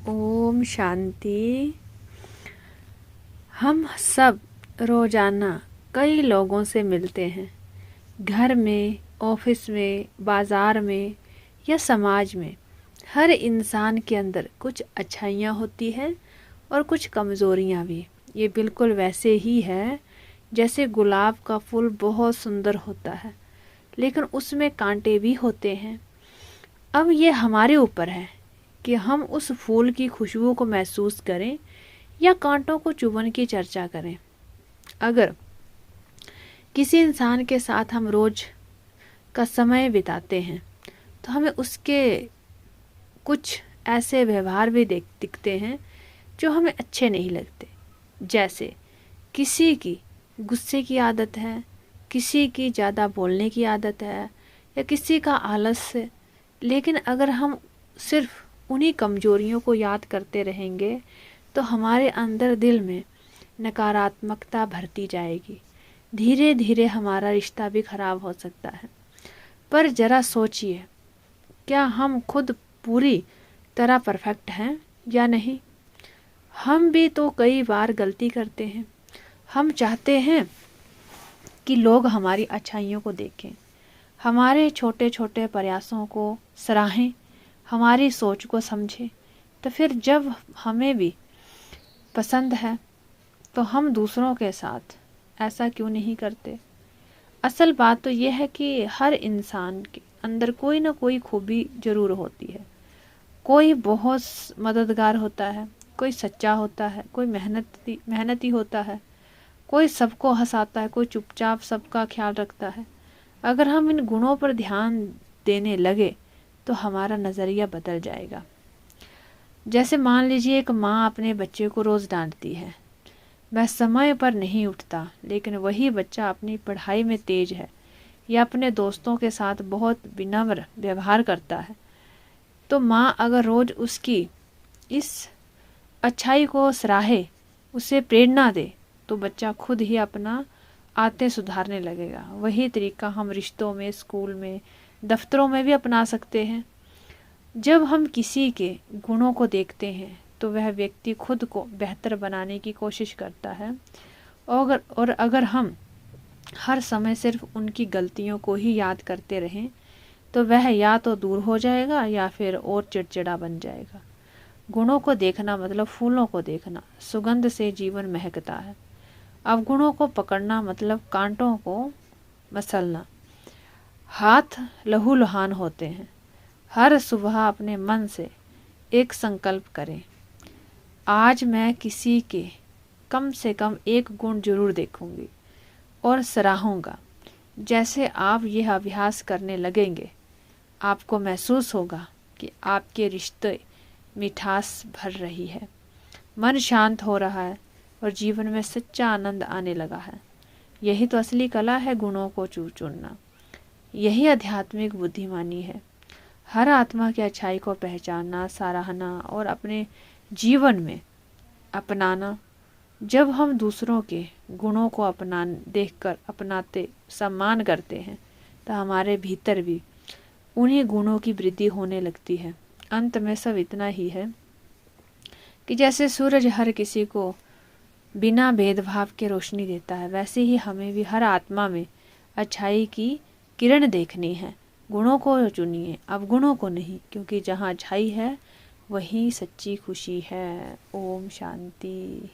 ओम शांति। हम सब रोजाना कई लोगों से मिलते हैं, घर में, ऑफिस में, बाजार में या समाज में। हर इंसान के अंदर कुछ अच्छाइयाँ होती हैं और कुछ कमज़ोरियाँ भी। ये बिल्कुल वैसे ही है जैसे गुलाब का फूल बहुत सुंदर होता है, लेकिन उसमें कांटे भी होते हैं। अब ये हमारे ऊपर है कि हम उस फूल की खुशबू को महसूस करें या कांटों को चुभन की चर्चा करें। अगर किसी इंसान के साथ हम रोज का समय बिताते हैं तो हमें उसके कुछ ऐसे व्यवहार भी दिखते हैं जो हमें अच्छे नहीं लगते। जैसे किसी की गुस्से की आदत है, किसी की ज़्यादा बोलने की आदत है या किसी का आलस्य। लेकिन अगर हम सिर्फ उन्हीं कमजोरियों को याद करते रहेंगे तो हमारे अंदर दिल में नकारात्मकता भरती जाएगी। धीरे धीरे हमारा रिश्ता भी खराब हो सकता है। पर ज़रा सोचिए, क्या हम खुद पूरी तरह परफेक्ट हैं या नहीं? हम भी तो कई बार गलती करते हैं। हम चाहते हैं कि लोग हमारी अच्छाइयों को देखें, हमारे छोटे छोटे प्रयासों को सराहें, हमारी सोच को समझें। तो फिर जब हमें भी पसंद है तो हम दूसरों के साथ ऐसा क्यों नहीं करते? असल बात तो यह है कि हर इंसान के अंदर कोई ना कोई खूबी जरूर होती है। कोई बहुत मददगार होता है, कोई सच्चा होता है, कोई मेहनती होता है, कोई सबको हंसाता है, कोई चुपचाप सबका ख्याल रखता है। अगर हम इन गुणों पर ध्यान देने लगे तो हमारा नज़रिया बदल जाएगा। जैसे मान लीजिए एक माँ अपने बच्चे को रोज़ डांटती है, वह समय पर नहीं उठता, लेकिन वही बच्चा अपनी पढ़ाई में तेज है या अपने दोस्तों के साथ बहुत विनम्र व्यवहार करता है। तो माँ अगर रोज़ उसकी इस अच्छाई को सराहे, उसे प्रेरणा दे, तो बच्चा खुद ही अपना आदतें सुधारने लगेगा। वही तरीका हम रिश्तों में, स्कूल में, दफ्तरों में भी अपना सकते हैं। जब हम किसी के गुणों को देखते हैं तो वह व्यक्ति खुद को बेहतर बनाने की कोशिश करता है। और अगर हम हर समय सिर्फ उनकी गलतियों को ही याद करते रहें तो वह या तो दूर हो जाएगा या फिर और चिड़चिड़ा बन जाएगा। गुणों को देखना मतलब फूलों को देखना। सुगंध से जीवन महकता है। अवगुणों को पकड़ना मतलब कांटों को मसलना। हाथ लहूलुहान होते हैं। हर सुबह अपने मन से एक संकल्प करें, आज मैं किसी के कम से कम एक गुण जरूर देखूंगी और सराहूंगा। जैसे आप यह अभ्यास करने लगेंगे, आपको महसूस होगा कि आपके रिश्ते मिठास भर रही है, मन शांत हो रहा है और जीवन में सच्चा आनंद आने लगा है। यही तो असली कला है, गुणों को चुनना। यही आध्यात्मिक बुद्धिमानी है। हर आत्मा की अच्छाई को पहचानना, सराहना और अपने जीवन में अपनाना। जब हम दूसरों के गुणों को देखकर अपनाते, सम्मान करते हैं, तो हमारे भीतर भी उन्हीं गुणों की वृद्धि होने लगती है। अंत में सब इतना ही है कि जैसे सूरज हर किसी को बिना भेदभाव के रोशनी देता है, वैसे ही हमें भी हर आत्मा में अच्छाई की किरण देखनी है। गुणों को चुनिए, अवगुणों को नहीं, क्योंकि जहाँ अच्छाई है वहीं सच्ची खुशी है। ओम शांति।